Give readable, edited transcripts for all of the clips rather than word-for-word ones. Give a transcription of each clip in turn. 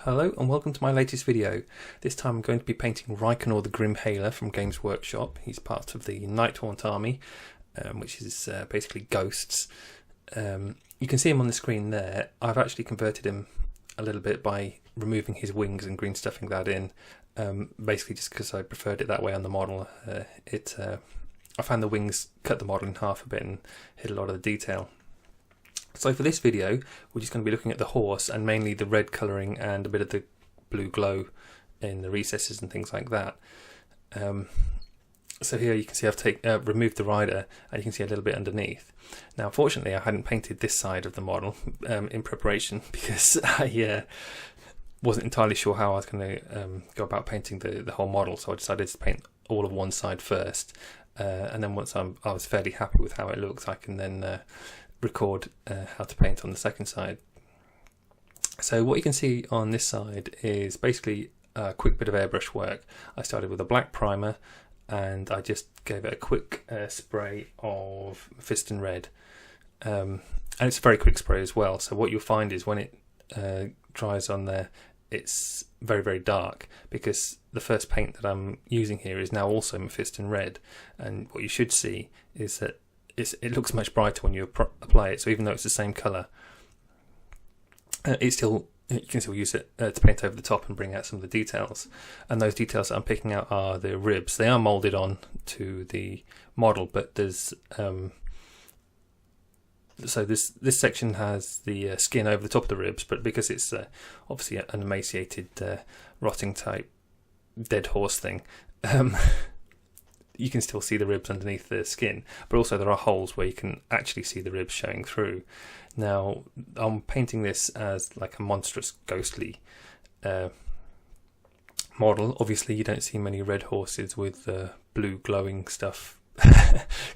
Hello and welcome to my latest video. This time I'm going to be painting Reikenor the Grimhailer from Games Workshop. He's part of the Nighthaunt army, which is basically ghosts. You can see him on the screen there. I've actually converted him a little bit by removing his wings and green stuffing that in, basically just because I preferred it that way on the model. I found the wings cut the model in half a bit and hid a lot of the detail. So for this video, we're just going to be looking at the horse and mainly the red colouring and a bit of the blue glow in the recesses and things like that. So here you can see I've removed the rider and you can see a little bit underneath. Now fortunately I hadn't painted this side of the model in preparation because I wasn't entirely sure how I was going to go about painting the whole model, so I decided to paint all of one side first, and then once I was fairly happy with how it looks, I can then record how to paint on the second side. So what you can see on this side is basically a quick bit of airbrush work. I started with a black primer and I just gave it a quick spray of Mephiston red, and it's a very quick spray as well, so what you'll find is when it dries on there it's very, very dark because the first paint that I'm using here is now also Mephiston red, and what you should see is that it looks much brighter when you apply it, so even though it's the same colour, you can still use it to paint over the top and bring out some of the details. And those details that I'm picking out are the ribs. They are moulded on to the model, but there's so this section has the skin over the top of the ribs, but because it's obviously an emaciated, rotting type dead horse thing, you can still see the ribs underneath the skin, but also there are holes where you can actually see the ribs showing through. Now I'm painting this as like a monstrous ghostly model. Obviously you don't see many red horses with blue glowing stuff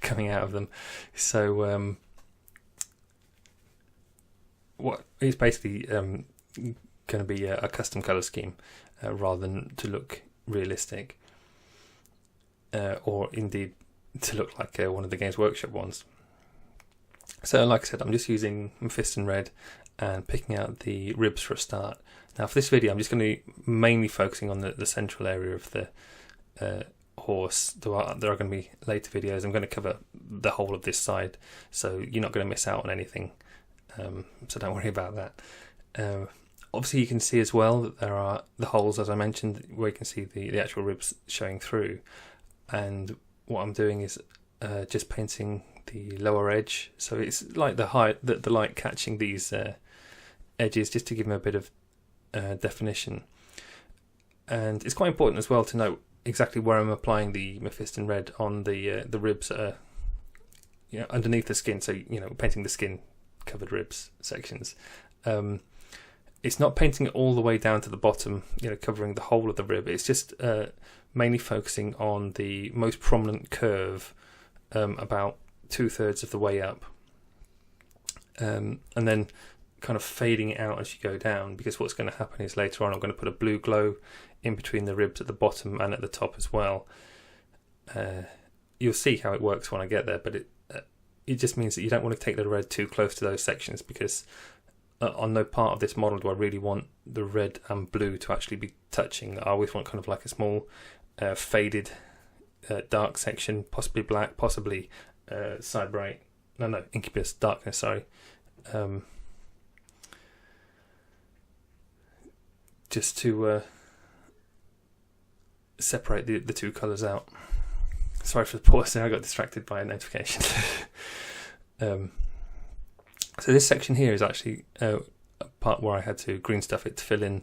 coming out of them, so what is basically going to be a custom colour scheme rather than to look realistic. Or indeed to look like one of the Games Workshop ones. So like I said, I'm just using Mephiston red and picking out the ribs for a start. Now for this video I'm just going to be mainly focusing on the central area of the horse. There are going to be later videos. I'm going to cover the whole of this side, so you're not going to miss out on anything, so don't worry about that. Obviously you can see as well that there are the holes, as I mentioned, where you can see the actual ribs showing through. And what I'm doing is just painting the lower edge, so it's like the light catching these edges, just to give them a bit of definition. And it's quite important as well to note exactly where I'm applying the Mephiston red on the ribs that are underneath the skin. So painting the skin covered ribs sections. It's not painting it all the way down to the bottom, covering the whole of the rib. It's just mainly focusing on the most prominent curve, about 2/3 of the way up, and then kind of fading it out as you go down, because what's going to happen is later on I'm going to put a blue glow in between the ribs at the bottom and at the top as well. You'll see how it works when I get there, but it just means that you don't want to take the red too close to those sections, because on no part of this model do I really want the red and blue to actually be touching. I always want kind of like a small faded dark section, possibly black, possibly Incubus darkness, sorry. Just to separate the two colours out. Sorry for the pause there, I got distracted by a notification. So this section here is actually a part where I had to green stuff it to fill in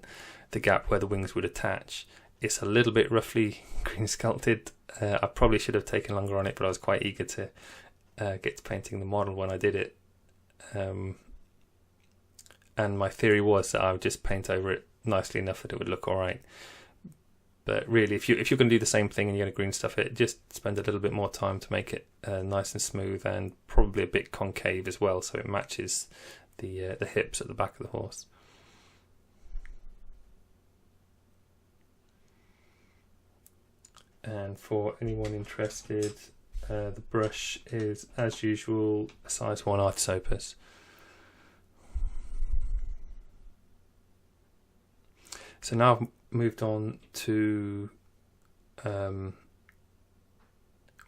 the gap where the wings would attach. It's a little bit roughly green sculpted. I probably should have taken longer on it, but I was quite eager to get to painting the model when I did it. And my theory was that I would just paint over it nicely enough that it would look alright. But really, if you're going to do the same thing and you're going to green stuff it, just spend a little bit more time to make it nice and smooth, and probably a bit concave as well, so it matches the hips at the back of the horse. And for anyone interested, the brush is, as usual, a size 1 Artisopus. So now I've moved on to, well,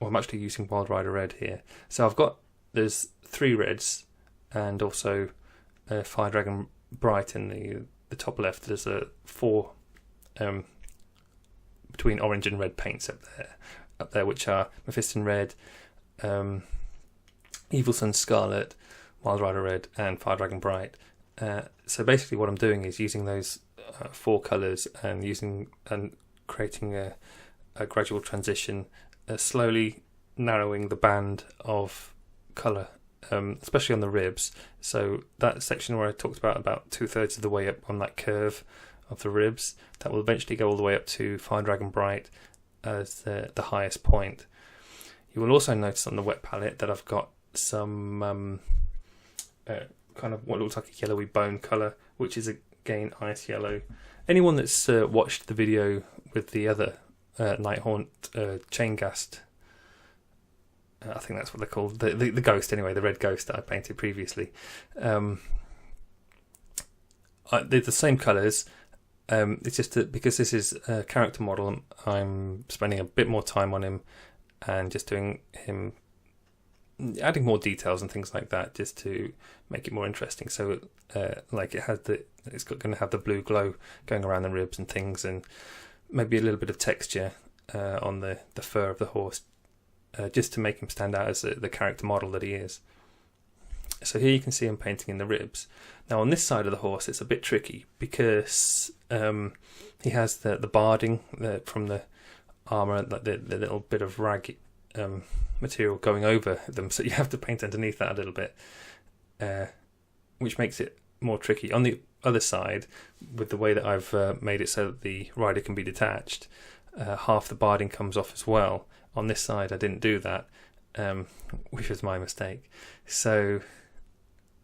I'm actually using Wild Rider Red here. So there's 3 reds and also Fire Dragon Bright in the top left. There's 4 between orange and red paints up there, which are Mephiston Red, Evil Sunz Scarlet, Wild Rider Red, and Fire Dragon Bright. So basically, what I'm doing is using those 4 colours and creating a gradual transition, slowly narrowing the band of colour, especially on the ribs. So that section where I talked about 2/3 of the way up on that curve of the ribs, that will eventually go all the way up to Fire Dragon Bright as the highest point. You will also notice on the wet palette that I've got some kind of what looks like a yellowy bone colour, which is again ice yellow. Anyone that's watched the video with the other Nighthaunt chain ghast, I think that's what they're called, the ghost anyway, the red ghost that I painted previously. They're the same colours. It's just that because this is a character model, I'm spending a bit more time on him and just doing him, adding more details and things like that, just to make it more interesting. So, like it's going to have the blue glow going around the ribs and things, and maybe a little bit of texture on the fur of the horse, just to make him stand out as the character model that he is. So here you can see him painting in the ribs. Now on this side of the horse, it's a bit tricky because he has the barding from the armour, like the little bit of rag material going over them, so you have to paint underneath that a little bit, which makes it more tricky. On the other side, with the way that I've made it so that the rider can be detached, half the barding comes off as well. On this side I didn't do that, which was my mistake. So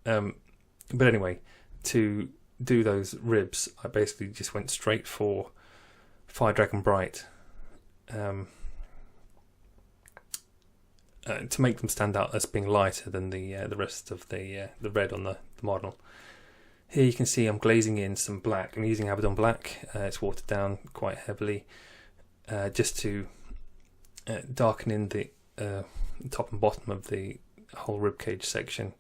but anyway, to do those ribs, I basically just went straight for Fire Dragon Bright, to make them stand out as being lighter than the rest of the red on the model. Here you can see I'm glazing in some black. I'm using Abaddon black. It's watered down quite heavily, just to darken in the top and bottom of the whole ribcage section.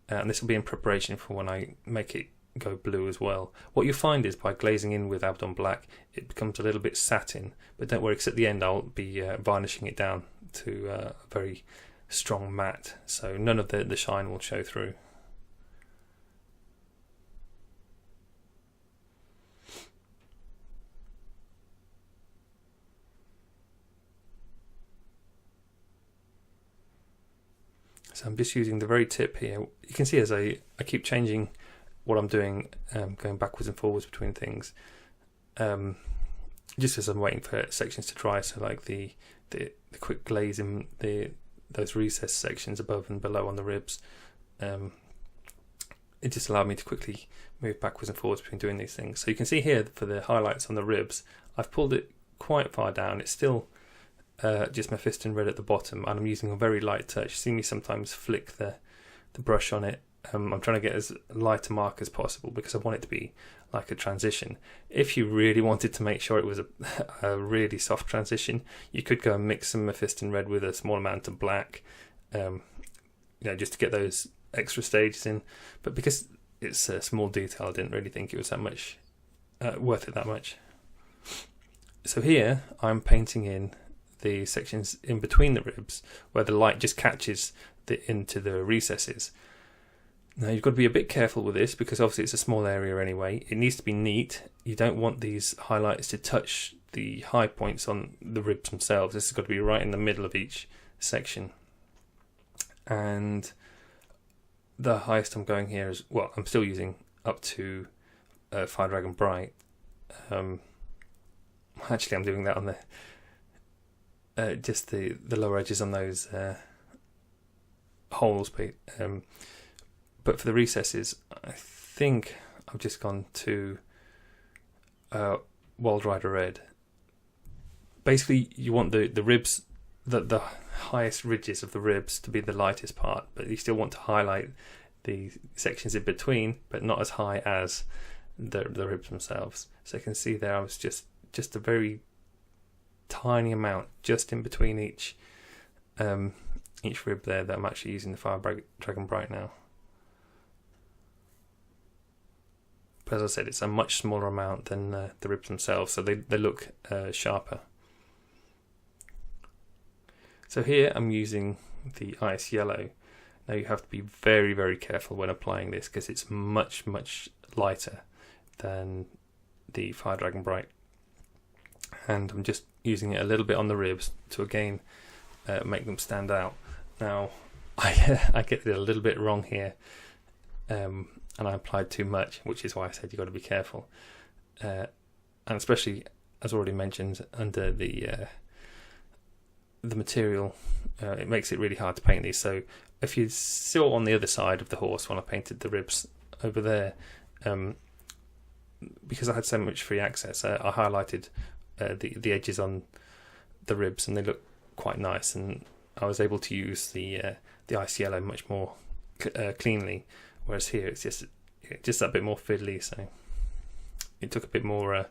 And this will be in preparation for when I make it go blue as well. What you'll find is by glazing in with Abaddon black, it becomes a little bit satin, but don't worry, because at the end I'll be varnishing it down to a very strong matte, so none of the shine will show through. So I'm just using the very tip here. You can see as I keep changing what I'm doing, going backwards and forwards between things, just as I'm waiting for sections to dry. So like the quick glaze in those recess sections above and below on the ribs, it just allowed me to quickly move backwards and forwards between doing these things. So you can see here for the highlights on the ribs, I've pulled it quite far down. It's still just Mephiston red at the bottom, and I'm using a very light touch. You see me sometimes flick the brush on it. I'm trying to get as light a mark as possible because I want it to be like a transition. If you really wanted to make sure it was a really soft transition, you could go and mix some Mephiston red with a small amount of black, just to get those extra stages in. But because it's a small detail, I didn't really think it was that much worth it that much. So here I'm painting in the sections in between the ribs where the light just catches into the recesses. Now you've got to be a bit careful with this because obviously it's a small area anyway. It needs to be neat. You don't want these highlights to touch the high points on the ribs themselves. This has got to be right in the middle of each section. And the highest I'm going here is, well, I'm still using up to Fire Dragon Bright. Actually I'm doing that on the just the lower edges on those holes, but for the recesses I think I've just gone to Wild Rider Red. Basically you want the ribs, the highest ridges of the ribs to be the lightest part, but you still want to highlight the sections in between, but not as high as the ribs themselves. So you can see there I was just a very tiny amount just in between each rib there that I'm actually using the Fire Dragon Bright now. But as I said, it's a much smaller amount than the ribs themselves, so they look sharper. So here I'm using the Ice Yellow. Now you have to be very, very careful when applying this because it's much, much lighter than the Fire Dragon Bright. And I'm just using it a little bit on the ribs to again make them stand out. Now I get it a little bit wrong here, and I applied too much, which is why I said you've got to be careful. And especially, as already mentioned, under the material, it makes it really hard to paint these. So if you saw on the other side of the horse when I painted the ribs over there, because I had so much free access, I highlighted the edges on the ribs, and they look quite nice. And I was able to use the Ice Yellow much more cleanly, whereas here it's just a bit more fiddly. So it took a bit more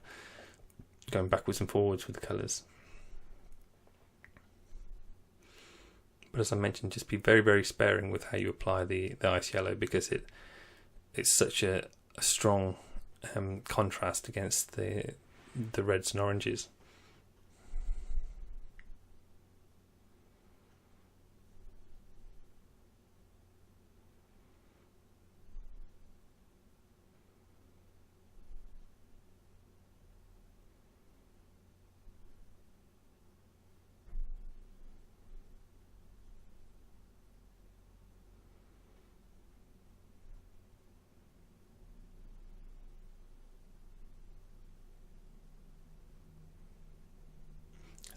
going backwards and forwards with the colours. But as I mentioned, just be very, very sparing with how you apply the Ice Yellow, because it's such a strong contrast against the reds and oranges.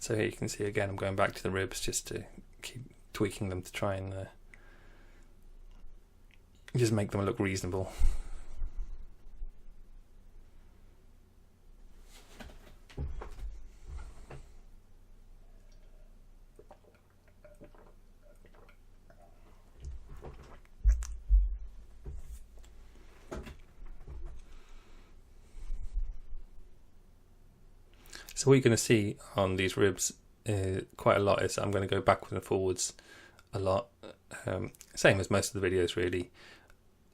So here you can see again I'm going back to the ribs just to keep tweaking them to try and just make them look reasonable. So what you're going to see on these ribs quite a lot is I'm going to go backwards and forwards a lot, same as most of the videos really.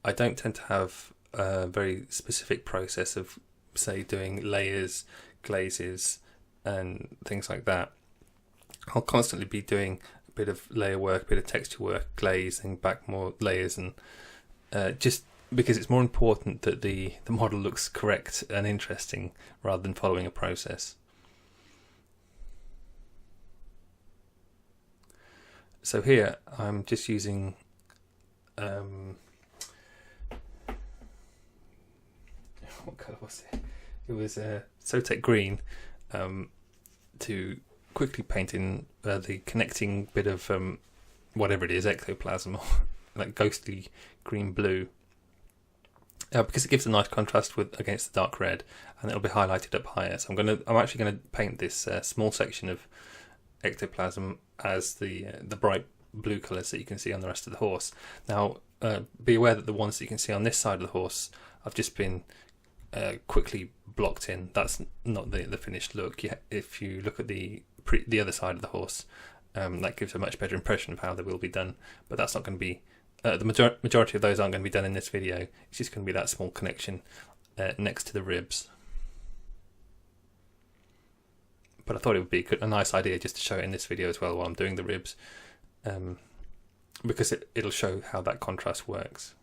I don't tend to have a very specific process of, say, doing layers, glazes and things like that. I'll constantly be doing a bit of layer work, a bit of texture work, glazing, back more layers, and just because it's more important that the model looks correct and interesting rather than following a process. So here I'm just using what colour was it? It was Sotek green to quickly paint in the connecting bit of whatever it is, ectoplasm, or like ghostly green blue, because it gives a nice contrast against the dark red, and it'll be highlighted up higher. So I'm actually going to paint this small section of ectoplasm as the bright blue colours that you can see on the rest of the horse. Now be aware that the ones that you can see on this side of the horse have just been quickly blocked in. That's not the finished look. If you look at the other side of the horse, that gives a much better impression of how they will be done, but that's not going to be the majority of those aren't going to be done in this video. It's just going to be that small connection next to the ribs. But I thought it would be a nice idea just to show it in this video as well while I'm doing the ribs, because it'll show how that contrast works.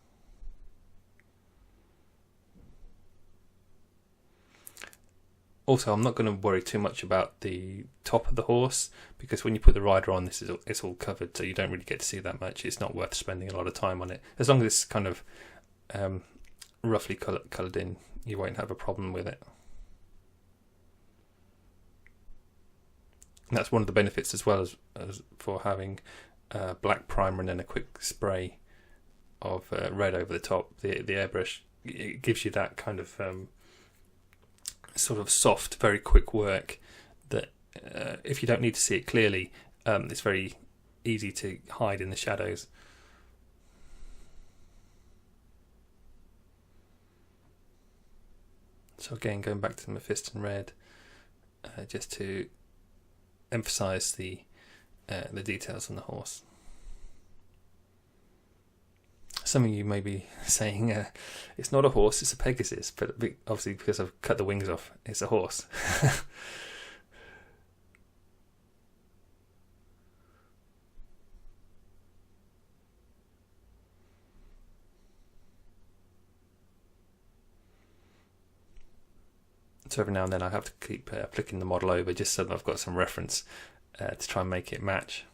Also, I'm not going to worry too much about the top of the horse, because when you put the rider on, it's all covered, so you don't really get to see that much. It's not worth spending a lot of time on it. As long as it's kind of roughly coloured in, you won't have a problem with it. And that's one of the benefits as well as for having black primer and then a quick spray of red over the top. The airbrush, it gives you that kind of sort of soft, very quick work that if you don't need to see it clearly, it's very easy to hide in the shadows. So again, going back to the Mephiston red, just to emphasise the details on the horse. Some of you may be saying it's not a horse, it's a Pegasus, but obviously because I've cut the wings off, it's a horse. So every now and then I have to keep flicking the model over just so that I've got some reference to try and make it match.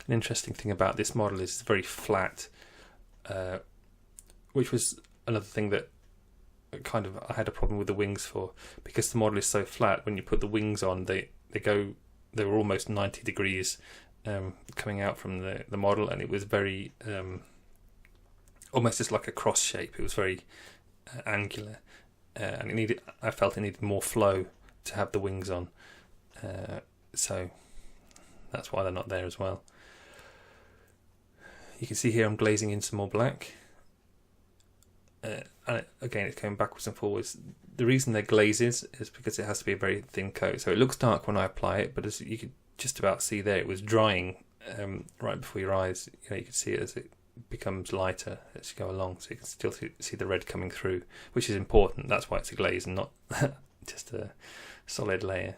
An interesting thing about this model is it's very flat, which was another thing that kind of I had a problem with the wings for, because the model is so flat. When you put the wings on, they were almost 90 degrees coming out from the model, and it was very almost just like a cross shape. It was very angular, and I felt it needed more flow to have the wings on, so that's why they're not there as well. You can see here I'm glazing in some more black, and again it's going backwards and forwards. The reason they're glazes is because it has to be a very thin coat, so it looks dark when I apply it, but as you could just about see there, it was drying right before your eyes. You can see it as it becomes lighter as you go along, so you can still see the red coming through, which is important. That's why it's a glaze and not just a solid layer.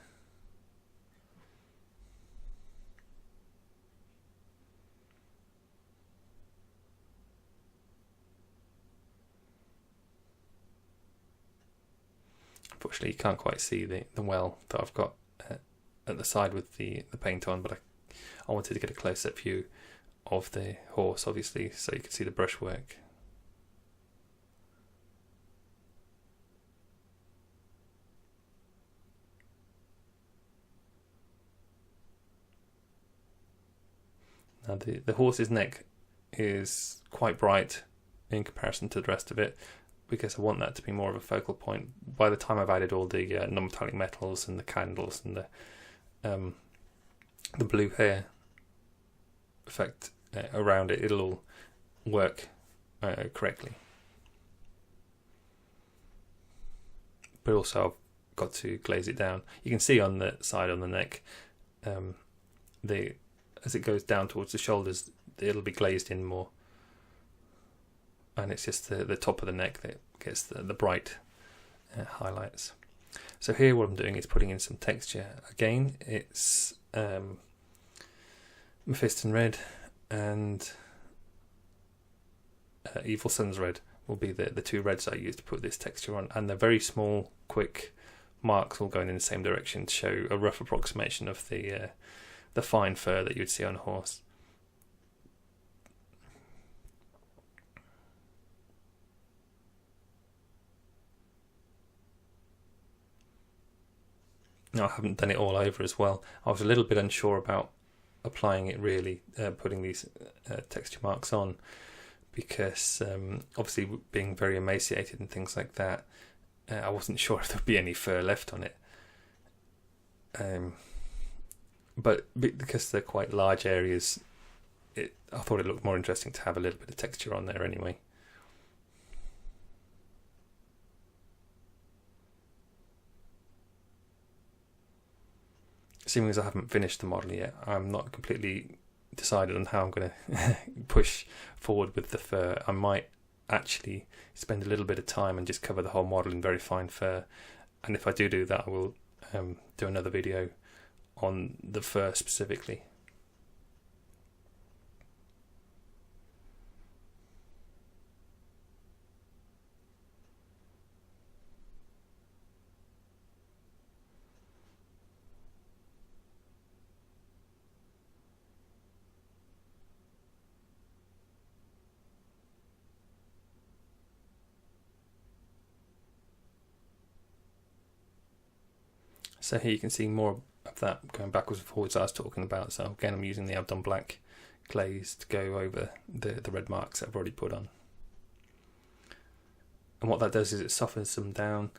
Unfortunately, you can't quite see the well that I've got at the side with the paint on, but I wanted to get a close-up view of the horse, obviously, so you can see the brushwork. Now the horse's neck is quite bright in comparison to the rest of it, because I want that to be more of a focal point. By the time I've added all the non-metallic metals and the candles and the blue hair effect around it, it'll all work correctly. But also I've got to glaze it down. You can see on the side on the neck, as it goes down towards the shoulders, it'll be glazed in more. And it's just the top of the neck that gets the bright highlights. So here what I'm doing is putting in some texture. Again, it's Mephiston red and Evil Sunz red will be the two reds I use to put this texture on, and they're very small, quick marks all going in the same direction to show a rough approximation of the fine fur that you'd see on a horse. No, I haven't done it all over as well. I was a little bit unsure about applying it really, putting these texture marks on, because obviously being very emaciated and things like that, I wasn't sure if there'd be any fur left on it. But because they're quite large areas, I thought it looked more interesting to have a little bit of texture on there anyway. Assuming as I haven't finished the model yet, I'm not completely decided on how I'm going to push forward with the fur. I might actually spend a little bit of time and just cover the whole model in very fine fur, and if I do that, I will do another video on the fur specifically. So here you can see more of that going backwards and forwards I was talking about. So again, I'm using the Abaddon black glaze to go over the red marks that I've already put on. And what that does is it softens them down.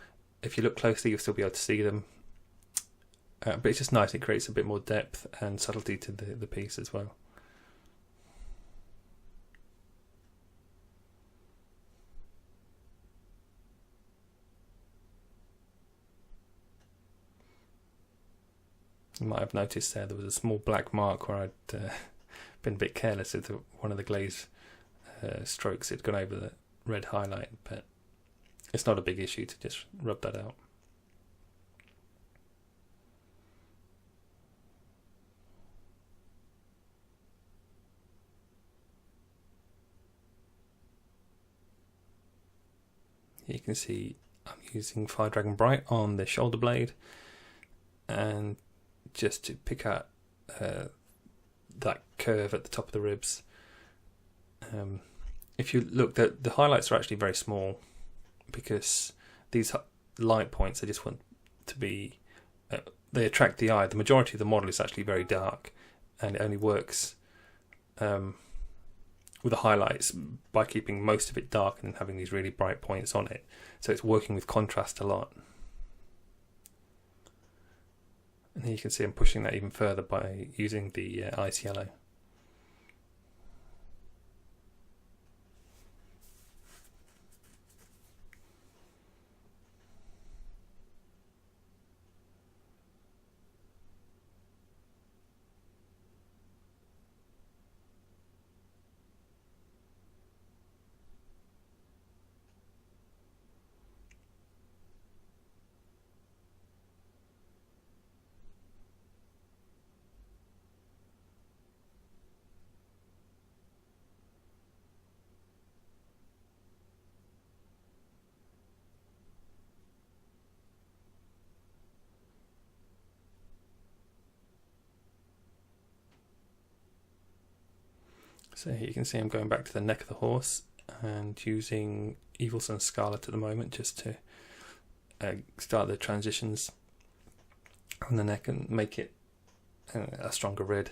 If you look closely, you'll still be able to see them. but it's just nice. It creates a bit more depth and subtlety to the piece as well. You might have noticed there was a small black mark where I'd been a bit careless with one of the glaze strokes. It'd gone over the red highlight, but it's not a big issue to just rub that out. You can see I'm using Fire Dragon Bright on the shoulder blade, and just to pick out that curve at the top of the ribs. If you look, the highlights are actually very small, because these light points, I just want to be, they attract the eye. The majority of the model is actually very dark, and it only works with the highlights by keeping most of it dark and having these really bright points on it. So it's working with contrast a lot. And here you can see I'm pushing that even further by using the ice yellow. So here you can see I'm going back to the neck of the horse and using Evil Sunz Scarlet at the moment, just to start the transitions on the neck and make it a stronger red.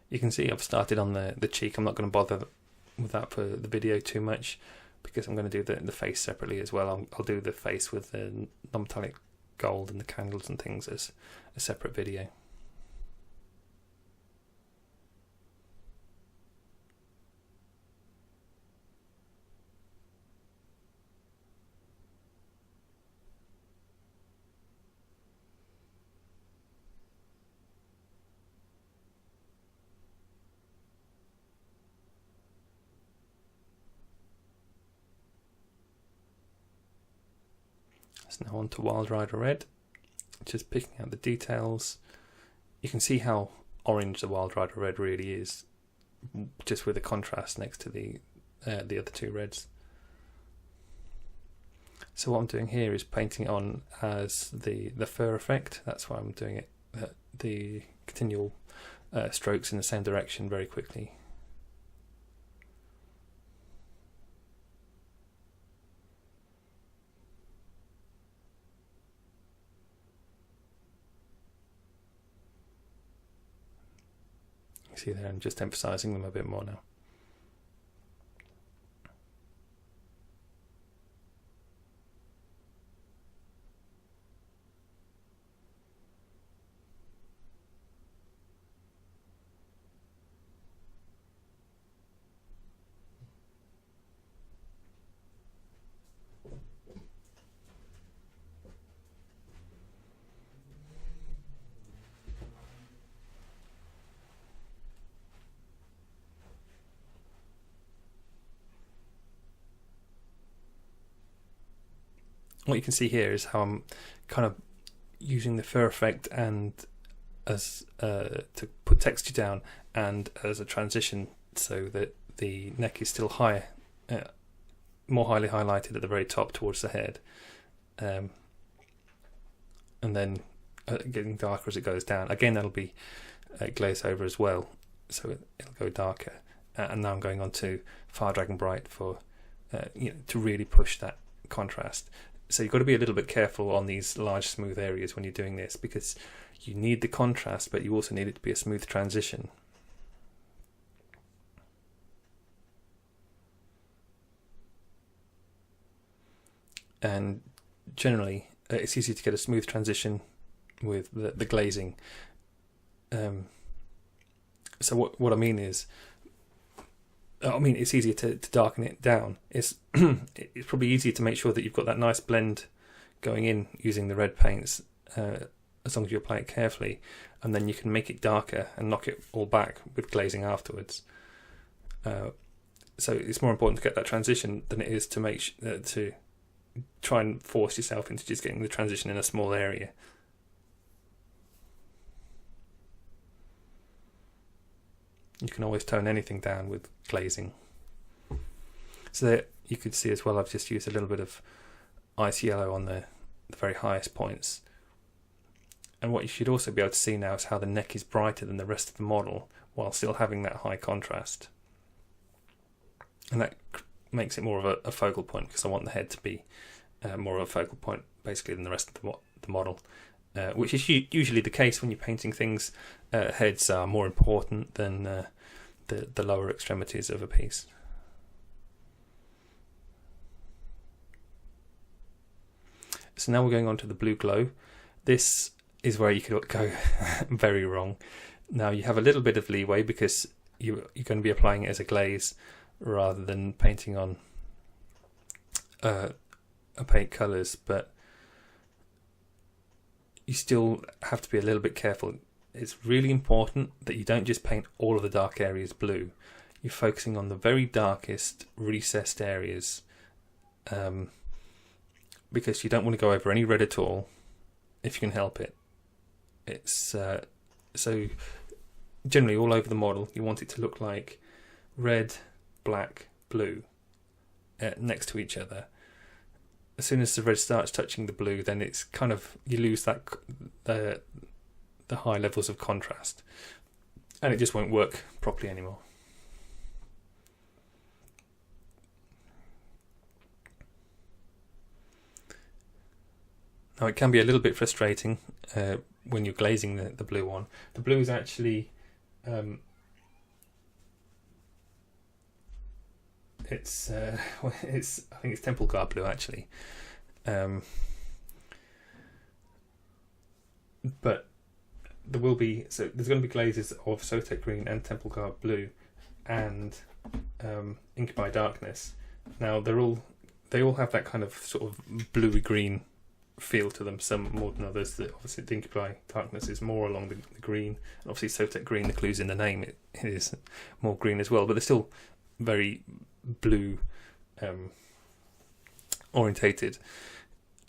You can see I've started on the cheek. I'm not going to bother with that for the video too much, because I'm going to do the face separately as well. I'll do the face with the non-metallic gold and the candles and things as a separate video. So now on to Wild Rider Red, just picking out the details. You can see how orange the Wild Rider Red really is, just with the contrast next to the other two reds. So what I'm doing here is painting on as the fur effect. That's why I'm doing it, the continual strokes in the same direction very quickly. See there, I'm just emphasizing them a bit more now. What you can see here is how I'm kind of using the fur effect and as to put texture down, and as a transition, so that the neck is still higher, more highly highlighted at the very top towards the head, and then getting darker as it goes down. Again, that'll be glazed over as well, so it'll go darker. And now I'm going on to Fire Dragon Bright for to really push that contrast. So you've got to be a little bit careful on these large smooth areas when you're doing this, because you need the contrast, but you also need it to be a smooth transition. And generally, it's easy to get a smooth transition with the glazing. So what I mean is, it's easier to darken it down. It's it's probably easier to make sure that you've got that nice blend going in using the red paints, as long as you apply it carefully, and then you can make it darker and knock it all back with glazing afterwards. So it's more important to get that transition than it is to to try and force yourself into just getting the transition in a small area. You can always tone anything down with glazing. So there you could see as well, I've just used a little bit of ice yellow on the very highest points. And what you should also be able to see now is how the neck is brighter than the rest of the model while still having that high contrast. And that makes it more of a focal point, because I want the head to be more of a focal point basically than the rest of the model. Which is usually the case when you're painting things. Heads are more important than the lower extremities of a piece. So now we're going on to the blue glow. This is where you could go very wrong. Now you have a little bit of leeway because you're going to be applying it as a glaze rather than painting on opaque colours, but you still have to be a little bit careful. It's really important that you don't just paint all of the dark areas blue. You're focusing on the very darkest recessed areas, because you don't want to go over any red at all if you can help it. It's so generally all over the model you want it to look like red, black, blue next to each other. As soon as the red starts touching the blue, then it's kind of, you lose that the high levels of contrast, and it just won't work properly anymore. Now it can be a little bit frustrating when you're glazing the blue one. The blue is actually it's I think it's Temple Guard blue actually, but there's going to be glazes of Sotek green and Temple Guard blue and Incubui darkness. Now they all have that kind of sort of bluey green feel to them, some more than others. Obviously the Incubui darkness is more along the green, and obviously Sotek green, the clue's in the name, it is more green as well, but they're still very blue orientated,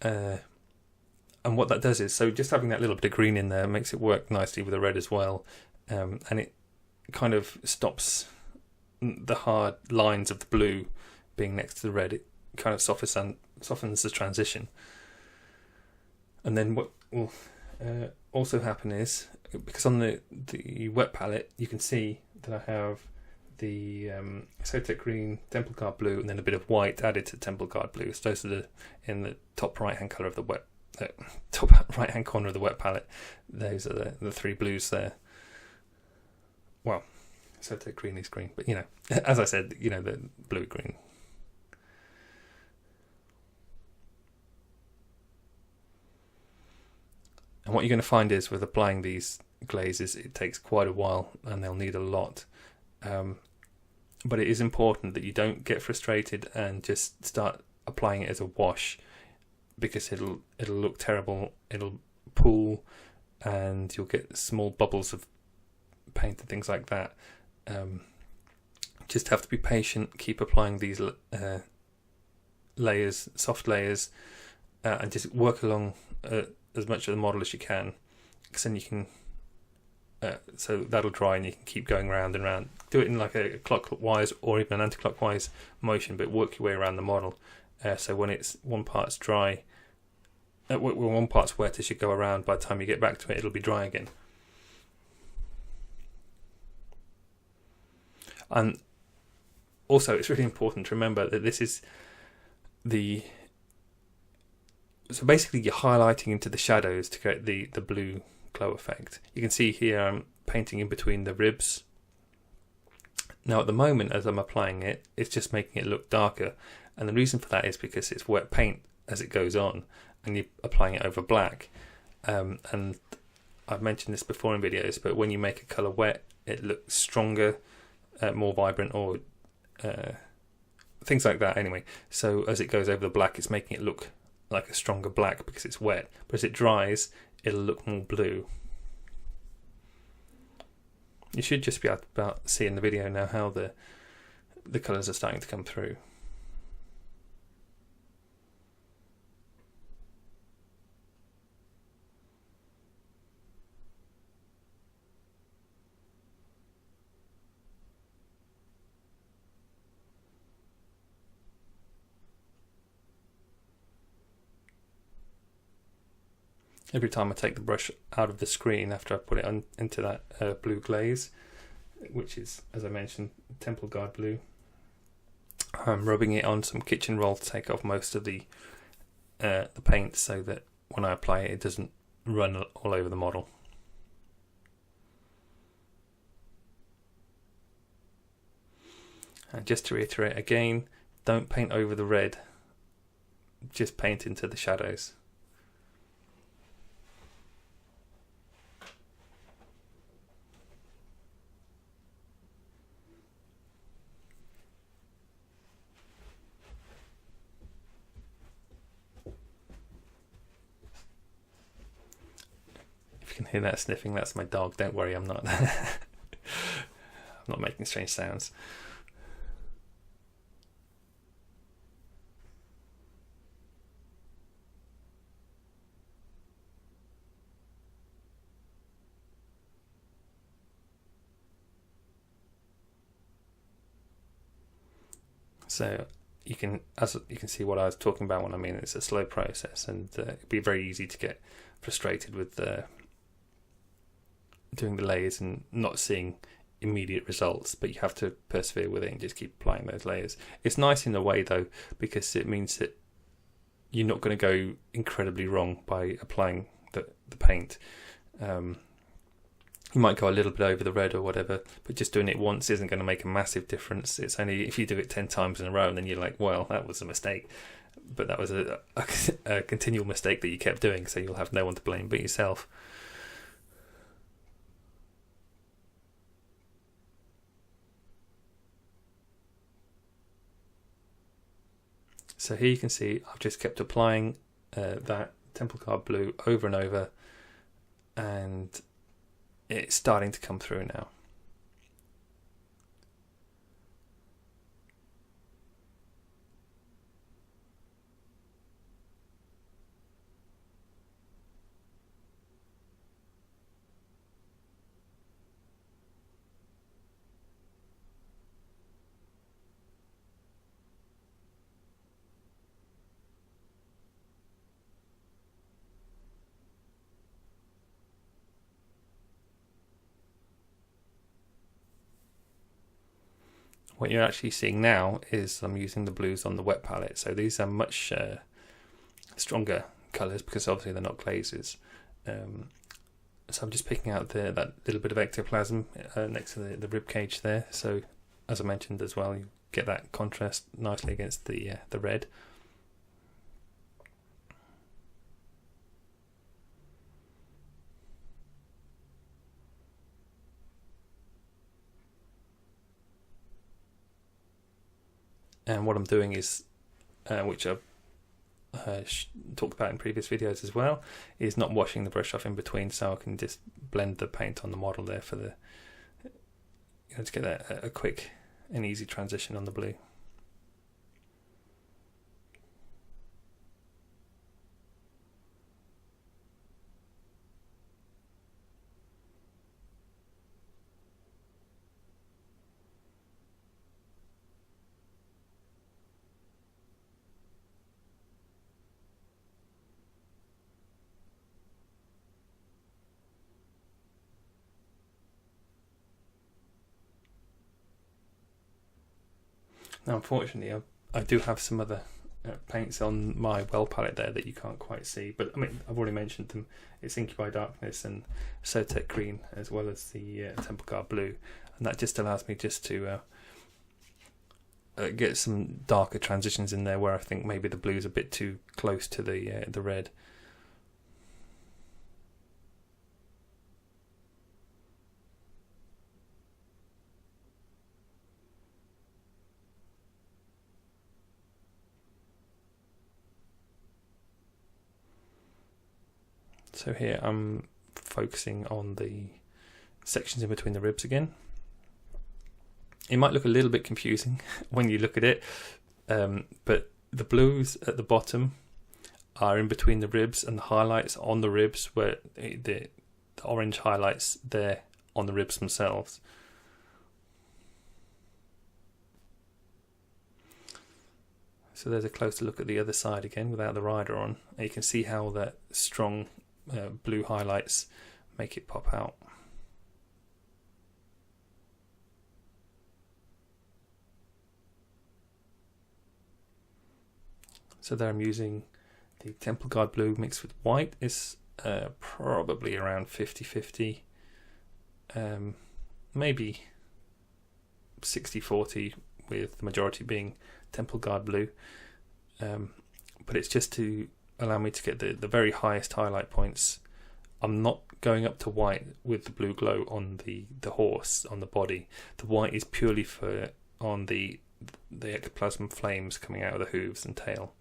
and what that does is, so just having that little bit of green in there makes it work nicely with the red as well, and it kind of stops the hard lines of the blue being next to the red. It kind of softens the transition. And then what will also happen is, because on the wet palette you can see that I have the Sotek green, Temple Guard blue, and then a bit of white added to Temple Guard blue. So those are in the top right hand colour of the top right hand corner of the wet palette. Those are the three blues there. Well, Sotek green is green, but as I said, the blue green. And what you're going to find is, with applying these glazes, it takes quite a while and they'll need a lot. But it is important that you don't get frustrated and just start applying it as a wash, because it'll look terrible, it'll pool, and you'll get small bubbles of paint and things like that. Just have to be patient, keep applying these layers, soft layers, and just work along as much of the model as you can, because then you can so that'll dry and you can keep going round and round. Do it in like a clockwise or even an anti-clockwise motion, but work your way around the model, so when one part's dry, when one part's wet as you go around, by the time you get back to it, it'll be dry again. And also, it's really important to remember that this is so basically you're highlighting into the shadows to create the blue glow effect. You can see here I'm painting in between the ribs. Now at the moment, as I'm applying it, it's just making it look darker, and the reason for that is because it's wet paint as it goes on, and you're applying it over black. And I've mentioned this before in videos, but when you make a colour wet, it looks stronger, more vibrant, or things like that anyway. So as it goes over the black, it's making it look like a stronger black because it's wet, but as it dries, it'll look more blue. You should just be able to about see in the video now how the colours are starting to come through. Every time I take the brush out of the screen after I put it on into that blue glaze, which is, as I mentioned, Temple Guard blue, I'm rubbing it on some kitchen roll to take off most of the paint, so that when I apply it, it doesn't run all over the model. And just to reiterate again, don't paint over the red, just paint into the shadows. If you can hear that sniffing, that's my dog. Don't worry, I'm not I'm not making strange sounds. So you can see what I was talking about when I mean it's a slow process, and it'd be very easy to get frustrated with doing the layers and not seeing immediate results, but you have to persevere with it and just keep applying those layers. It's nice in a way though, because it means that you're not going to go incredibly wrong by applying the paint. You might go a little bit over the red or whatever, but just doing it once isn't going to make a massive difference. It's only if you do it 10 times in a row and then you're like, well, that was a mistake. But that was a continual mistake that you kept doing, so you'll have no one to blame but yourself. So here you can see I've just kept applying that Temple Guard blue over and over, and it's starting to come through now. What you're actually seeing now is I'm using the blues on the wet palette, so these are much stronger colours because obviously they're not glazes. So I'm just picking out that little bit of ectoplasm next to the rib cage there. So as I mentioned as well, you get that contrast nicely against the red. And what I'm doing is, which I've talked about in previous videos as well, is not washing the brush off in between, so I can just blend the paint on the model there for the, to get a quick and easy transition on the blue. Now unfortunately I do have some other paints on my well palette there that you can't quite see, but I mean I've already mentioned them. It's Incubui Darkness and Sotek Green, as well as the Temple Guard Blue, and that just allows me just to get some darker transitions in there where I think maybe the blue's a bit too close to the red. So here I'm focusing on the sections in between the ribs again. It might look a little bit confusing when you look at it, but the blues at the bottom are in between the ribs, and the highlights on the ribs, where the orange highlights there on the ribs themselves. So there's a closer look at the other side again without the rider on, and you can see how that strong blue highlights make it pop out. So there I'm using the Temple Guard Blue mixed with white. It's probably around 50-50, maybe 60-40, with the majority being Temple Guard Blue. But it's just to allow me to get the very highest highlight points. I'm not going up to white with the blue glow on the horse, on the body. The white is purely for on the ectoplasm flames coming out of the hooves and tail.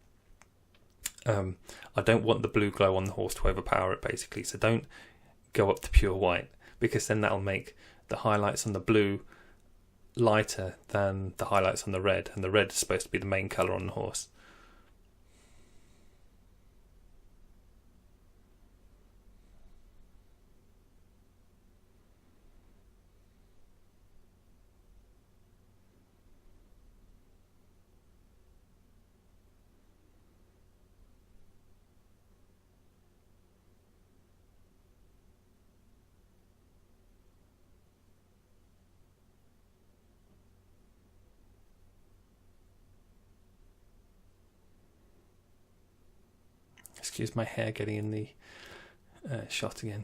I don't want the blue glow on the horse to overpower it, basically, so don't go up to pure white, because then that'll make the highlights on the blue lighter than the highlights on the red, and the red is supposed to be the main colour on the horse. Excuse my hair getting in the shot again.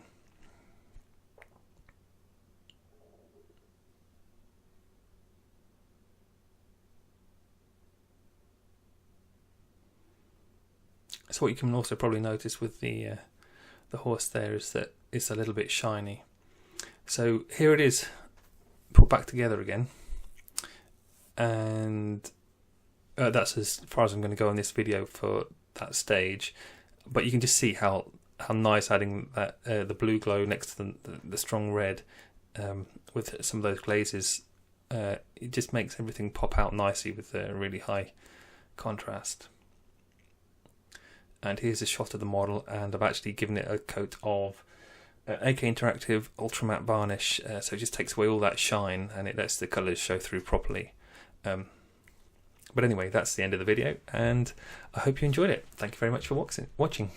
So what you can also probably notice with the horse there is that it's a little bit shiny. So here it is put back together again, and that's as far as I'm going to go in this video for that stage. But you can just see how nice adding that the blue glow next to the strong red with some of those glazes. It just makes everything pop out nicely with a really high contrast. And here's a shot of the model, and I've actually given it a coat of AK Interactive Ultra Matte Varnish, so it just takes away all that shine and it lets the colours show through properly. But anyway, that's the end of the video, and I hope you enjoyed it. Thank you very much for watching.